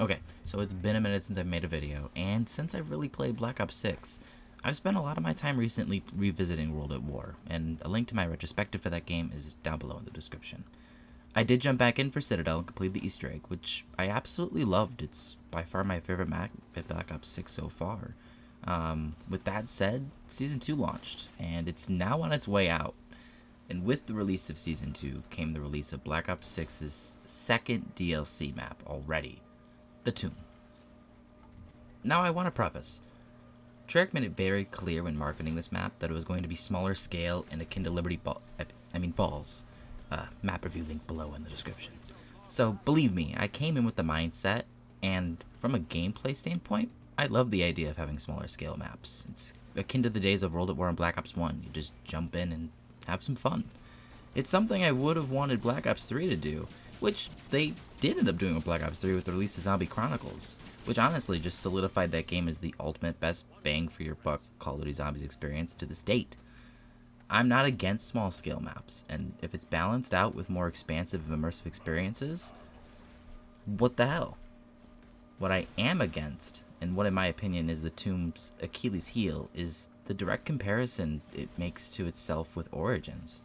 Okay, so it's been a minute since I've made a video, and since I've really played Black Ops 6, I've spent a lot of my time recently revisiting World at War, and a link to my retrospective for that game is down below in the description. I did jump back in for Citadel and complete the Easter egg, which I absolutely loved. It's by far my favorite map of Black Ops 6 so far. With that said, Season 2 launched, and it's now on its way out. And with the release of Season 2 came the release of Black Ops 6's second DLC map already, the Tomb. Now I want to preface, Treyarch made it very clear when marketing this map that it was going to be smaller scale and akin to Liberty Falls. Map review link below in the description. So believe me, I came in with the mindset, and from a gameplay standpoint, I love the idea of having smaller scale maps. It's akin to the days of World at War and Black Ops 1. You just jump in and have some fun. It's something I would have wanted Black Ops 3 to do, which they did end up doing with Black Ops 3 with the release of Zombie Chronicles, which honestly just solidified that game as the ultimate best bang for your buck Call of Duty Zombies experience to this date. I'm not against small scale maps, and if it's balanced out with more expansive and immersive experiences, what the hell? What I am against, and what in my opinion is the Tomb's Achilles heel, is the direct comparison it makes to itself with Origins.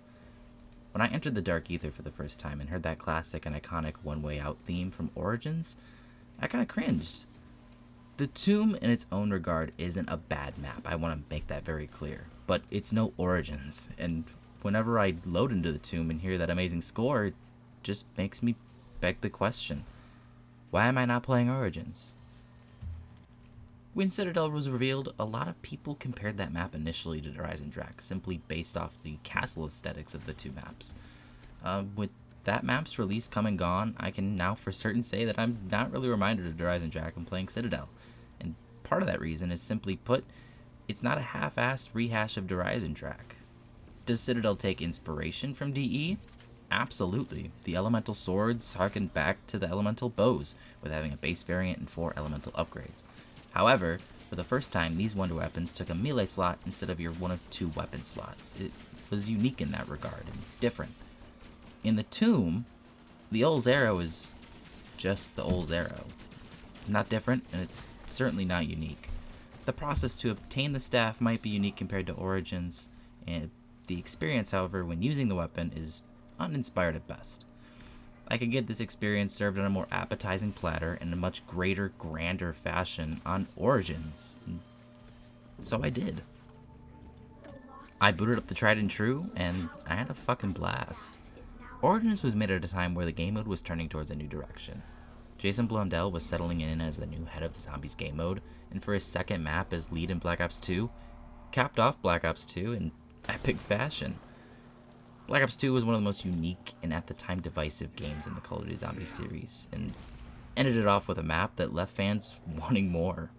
When I entered the Dark Aether for the first time and heard that classic and iconic One Way Out theme from Origins, I kinda cringed. The Tomb in its own regard isn't a bad map, I want to make that very clear, but it's no Origins, and whenever I load into the Tomb and hear that amazing score, it just makes me beg the question, why am I not playing Origins? When Citadel was revealed, a lot of people compared that map initially to Horizon Drac, simply based off the castle aesthetics of the two maps. With that map's release come and gone, I can now for certain say that I'm not really reminded of Horizon Drac when playing Citadel. And part of that reason is simply put, it's not a half-assed rehash of Horizon Drac. Does Citadel take inspiration from DE? Absolutely. The elemental swords harken back to the elemental bows, with having a base variant and 4 elemental upgrades. However, for the first time, these wonder weapons took a melee slot instead of your one of 2 weapon slots. It was unique in that regard, and different. In the Tomb, the Ol's arrow is just the Ol's arrow. It's not different, and it's certainly not unique. The process to obtain the staff might be unique compared to Origins, and the experience, however, when using the weapon is uninspired at best. I could get this experience served on a more appetizing platter in a much greater, grander fashion on Origins. So I did. I booted up the tried and true, and I had a fucking blast. Origins was made at a time where the game mode was turning towards a new direction. Jason Blundell was settling in as the new head of the Zombies game mode, and for his second map as lead in Black Ops 2, capped off Black Ops 2 in epic fashion. Black Ops 2 was one of the most unique and at the time divisive games in the Call of Duty Zombies series, and ended it off with a map that left fans wanting more.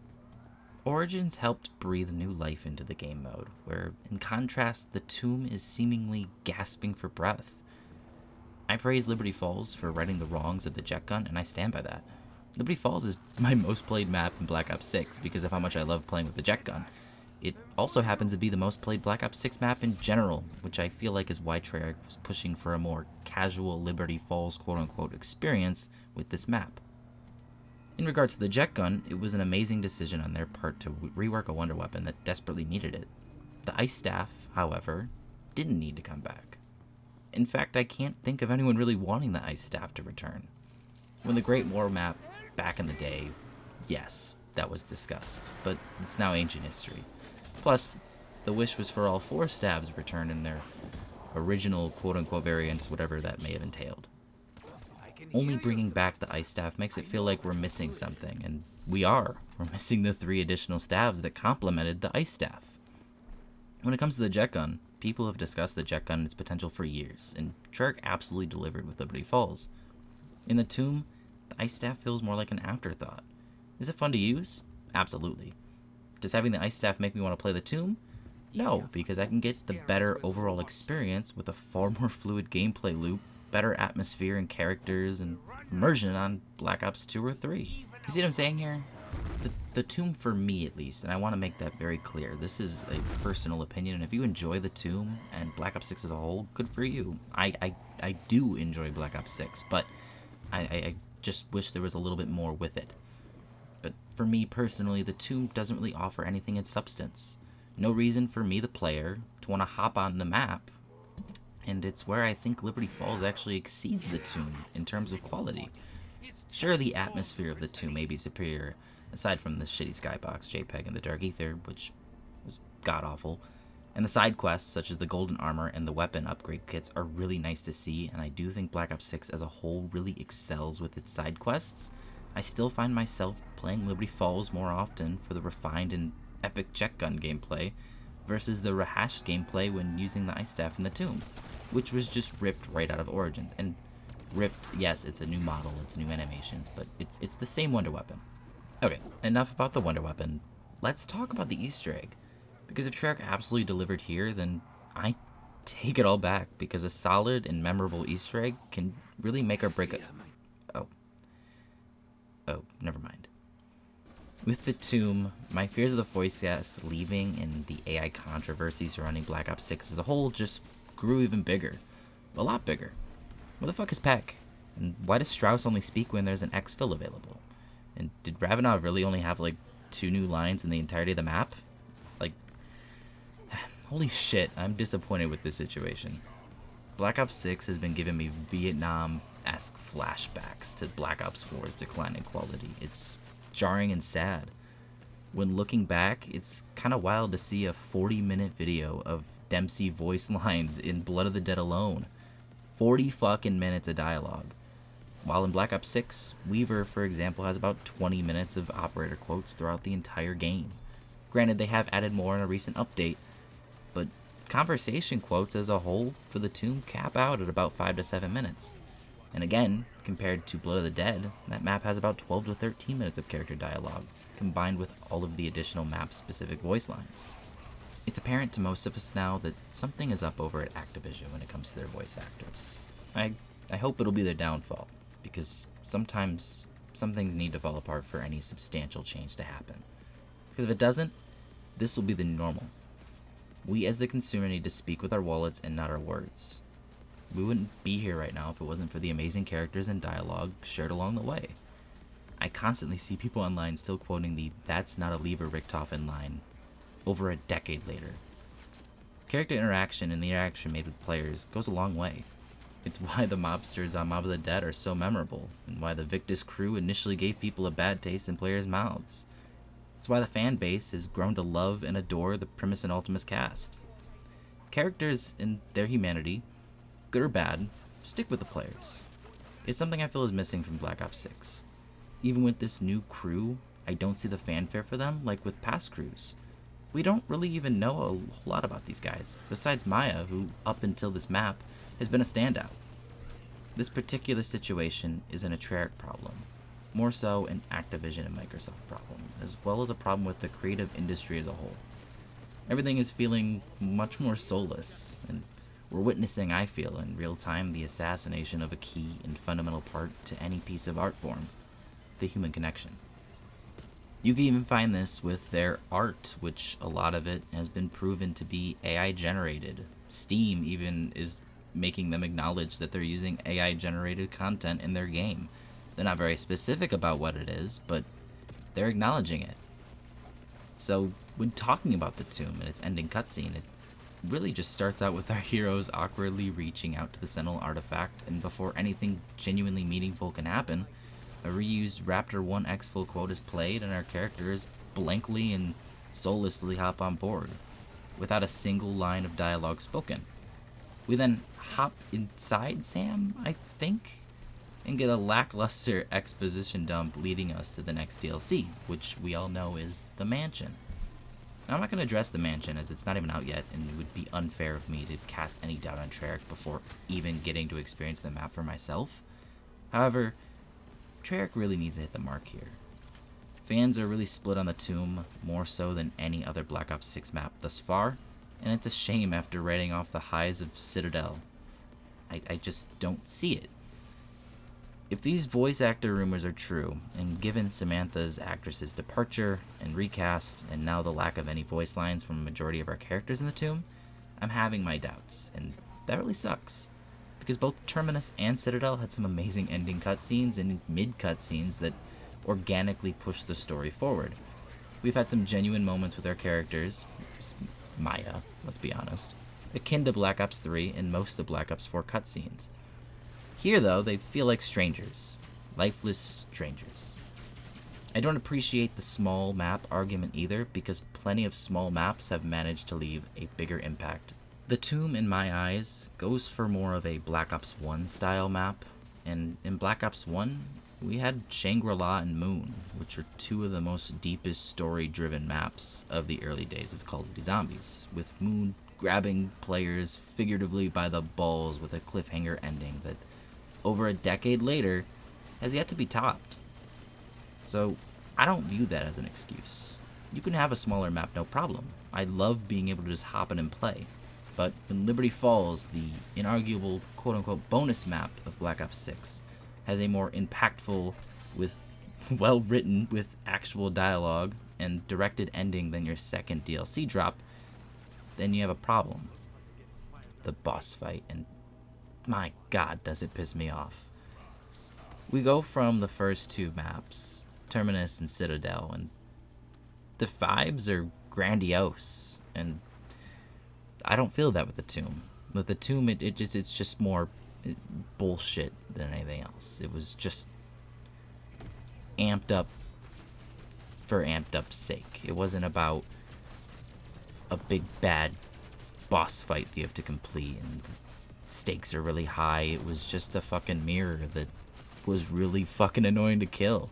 Origins helped breathe new life into the game mode, where in contrast the Tomb is seemingly gasping for breath. I praise Liberty Falls for righting the wrongs of the jetgun, and I stand by that. Liberty Falls is my most played map in Black Ops 6 because of how much I love playing with the jetgun. It also happens to be the most played Black Ops 6 map in general, which I feel like is why Treyarch was pushing for a more casual Liberty Falls quote-unquote experience with this map. In regards to the jetgun, it was an amazing decision on their part to rework a wonder weapon that desperately needed it. The Ice Staff, however, didn't need to come back. In fact, I can't think of anyone really wanting the Ice Staff to return. When the Great War map back in the day, yes, that was discussed, but it's now ancient history. Plus, the wish was for all 4 staves returned in their original quote-unquote variants, whatever that may have entailed. Only bringing back the Ice Staff makes it feel like we're missing something, and we are. We're missing the 3 additional staves that complemented the Ice Staff. When it comes to the jetgun, people have discussed the jetgun and its potential for years, and Treyarch absolutely delivered with Liberty Falls. In the Tomb, the Ice Staff feels more like an afterthought. Is it fun to use? Absolutely. Does having the Ice Staff make me want to play the Tomb? No, because I can get the better overall experience with a far more fluid gameplay loop, better atmosphere and characters, and immersion on Black Ops 2 or 3. You see what I'm saying here? The Tomb, for me at least, and I want to make that very clear, this is a personal opinion, and if you enjoy the Tomb and Black Ops 6 as a whole, good for you. I do enjoy Black Ops 6, but I Just wish there was a little bit more with it. But for me personally, the tomb doesn't really offer anything in substance. No reason for me, the player, to want to hop on the map, and it's where I think Liberty Falls actually exceeds the tomb in terms of quality. Sure, the atmosphere of the tomb may be superior, aside from the shitty skybox JPEG and the dark Aether, which was god-awful, and the side quests, such as the golden armor and the weapon upgrade kits, are really nice to see, and I do think Black Ops 6 as a whole really excels with its side quests. I still find myself playing Liberty Falls more often for the refined and epic jetgun gameplay versus the rehashed gameplay when using the ice staff in the tomb, which was just ripped right out of Origins. And ripped, yes, it's a new model, it's new animations, but it's the same wonder weapon. Okay, enough about the wonder weapon. Let's talk about the Easter egg. Because if Treyarch absolutely delivered here, then I take it all back, because a solid and memorable Easter egg can really make or break it. Oh, never mind. With the tomb, my fears of the voice cast leaving and the AI controversy surrounding Black Ops 6 as a whole just grew even bigger. A lot bigger. Where the fuck is Peck? And why does Strauss only speak when there's an exfil available? And did Ravenov really only have like 2 new lines in the entirety of the map? Like, holy shit, I'm disappointed with this situation. Black Ops 6 has been giving me Vietnam-esque flashbacks to Black Ops 4's decline in quality. It's jarring and sad. When looking back, it's kind of wild to see a 40-minute video of Dempsey voice lines in Blood of the Dead alone. 40 fucking minutes of dialogue. While in Black Ops 6, Weaver, for example, has about 20 minutes of operator quotes throughout the entire game. Granted, they have added more in a recent update, but conversation quotes as a whole for the tomb cap out at about 5 to 7 minutes. And again, compared to Blood of the Dead, that map has about 12 to 13 minutes of character dialogue, combined with all of the additional map-specific voice lines. It's apparent to most of us now that something is up over at Activision when it comes to their voice actors. I hope it'll be their downfall, because sometimes some things need to fall apart for any substantial change to happen. Because if it doesn't, this will be the normal. We as the consumer need to speak with our wallets and not our words. We wouldn't be here right now if it wasn't for the amazing characters and dialogue shared along the way. I constantly see people online still quoting the "that's not a lever Richtofen" line over a decade later. Character interaction and the interaction made with players goes a long way. It's why the mobsters on Mob of the Dead are so memorable, and why the Victus crew initially gave people a bad taste in players' mouths. It's why the fan base has grown to love and adore the Primus and Ultimus cast. Characters in their humanity, good or bad, stick with the players. It's something I feel is missing from Black Ops 6. Even with this new crew, I don't see the fanfare for them like with past crews. We don't really even know a whole lot about these guys, besides Maya, who, up until this map, has been a standout. This particular situation isn't a Treyarch problem, more so an Activision and Microsoft problem, as well as a problem with the creative industry as a whole. Everything is feeling much more soulless, and we're witnessing, I feel, in real time, the assassination of a key and fundamental part to any piece of art form, the human connection. You can even find this with their art, which a lot of it has been proven to be AI generated. Steam even is making them acknowledge that they're using AI generated content in their game. They're not very specific about what it is, but they're acknowledging it. So when talking about the tomb and its ending cutscene, it really just starts out with our heroes awkwardly reaching out to the Sentinel artifact, and before anything genuinely meaningful can happen, a reused Raptor 1 exfil quote is played and our characters blankly and soullessly hop on board, without a single line of dialogue spoken. We then hop inside Sam, I think, and get a lackluster exposition dump leading us to the next DLC, which we all know is the mansion. Now, I'm not going to address the mansion as it's not even out yet, and it would be unfair of me to cast any doubt on Treyarch before even getting to experience the map for myself. However, Treyarch really needs to hit the mark here. Fans are really split on the tomb, more so than any other Black Ops 6 map thus far, and it's a shame after writing off the highs of Citadel. I just don't see it. If these voice actor rumors are true, and given Samantha's actress's departure and recast, and now the lack of any voice lines from a majority of our characters in the tomb, I'm having my doubts, and that really sucks. because both Terminus and Citadel had some amazing ending cutscenes and mid cutscenes that organically pushed the story forward. We've had some genuine moments with our characters, Maya, let's be honest, akin to Black Ops 3 and most of Black Ops 4 cutscenes. Here, though, they feel like strangers. Lifeless strangers. I don't appreciate the small map argument either, because plenty of small maps have managed to leave a bigger impact. The Tomb, in my eyes, goes for more of a Black Ops 1 style map, and in Black Ops 1, we had Shangri-La and Moon, which are two of the most deepest story-driven maps of the early days of Call of Duty Zombies, with Moon grabbing players figuratively by the balls with a cliffhanger ending that, over a decade later, has yet to be topped. So, I don't view that as an excuse. You can have a smaller map, no problem. I love being able to just hop in and play. But when Liberty Falls, the inarguable quote-unquote bonus map of Black Ops 6, has a more impactful, with well-written, with actual dialogue, and directed ending than your second DLC drop, then you have a problem. The boss fight, and my god, does it piss me off. We go from the first two maps, Terminus and Citadel, and the vibes are grandiose, and I don't feel that with the Tomb. With the Tomb, it's just more bullshit than anything else. It was just amped up for amped up's sake. It wasn't about a big bad boss fight that you have to complete and stakes are really high. It was just a fucking mirror that was really fucking annoying to kill.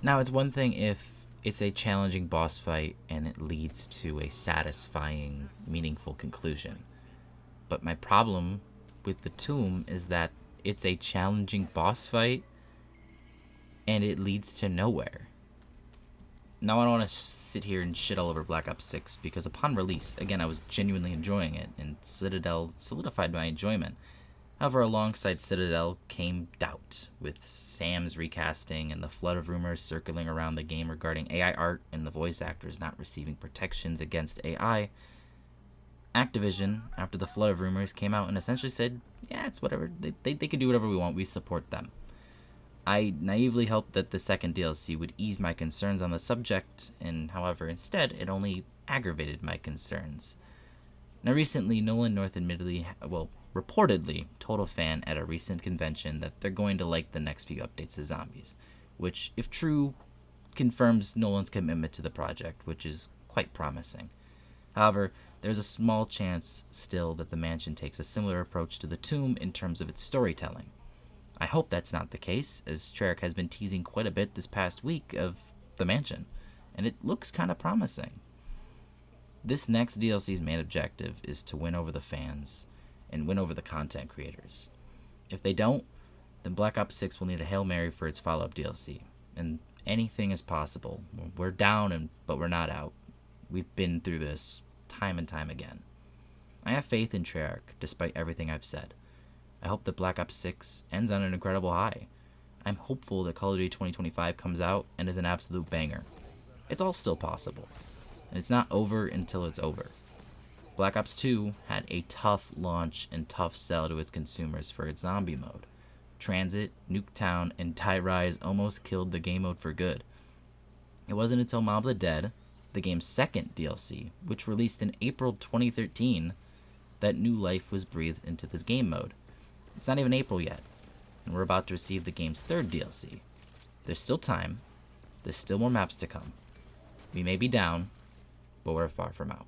Now, it's one thing if it's a challenging boss fight and it leads to a satisfying, meaningful conclusion. But my problem with the Tomb is that it's a challenging boss fight and it leads to nowhere. Now, I don't want to sit here and shit all over Black Ops 6 because upon release, again, I was genuinely enjoying it, and Citadel solidified my enjoyment. However, alongside Citadel came doubt, with Sam's recasting and the flood of rumors circling around the game regarding AI art and the voice actors not receiving protections against AI. Activision, after the flood of rumors, came out and essentially said, yeah, it's whatever, they can do whatever we want, we support them. I naively hoped that the second DLC would ease my concerns on the subject, and however, instead, it only aggravated my concerns. Now, recently, Nolan North reportedly told a fan at a recent convention that they're going to like the next few updates to Zombies, which, if true, confirms Nolan's commitment to the project, which is quite promising. However, there's a small chance still that the mansion takes a similar approach to the Tomb in terms of its storytelling. I hope that's not the case, as Treyarch has been teasing quite a bit this past week of the mansion, and it looks kind of promising. This next DLC's main objective is to win over the fans and win over the content creators. If they don't, then Black Ops 6 will need a Hail Mary for its follow-up DLC, and anything is possible. We're down, but we're not out. We've been through this time and time again. I have faith in Treyarch, despite everything I've said. I hope that Black Ops 6 ends on an incredible high. I'm hopeful that Call of Duty 2025 comes out and is an absolute banger. It's all still possible, and it's not over until it's over. Black Ops 2 had a tough launch and tough sell to its consumers for its zombie mode. Transit, Nuketown, and Die Rise almost killed the game mode for good. It wasn't until Mob of the Dead, the game's second DLC, which released in April 2013, that new life was breathed into this game mode. It's not even April yet, and we're about to receive the game's third DLC. There's still time, there's still more maps to come. We may be down, but we're far from out.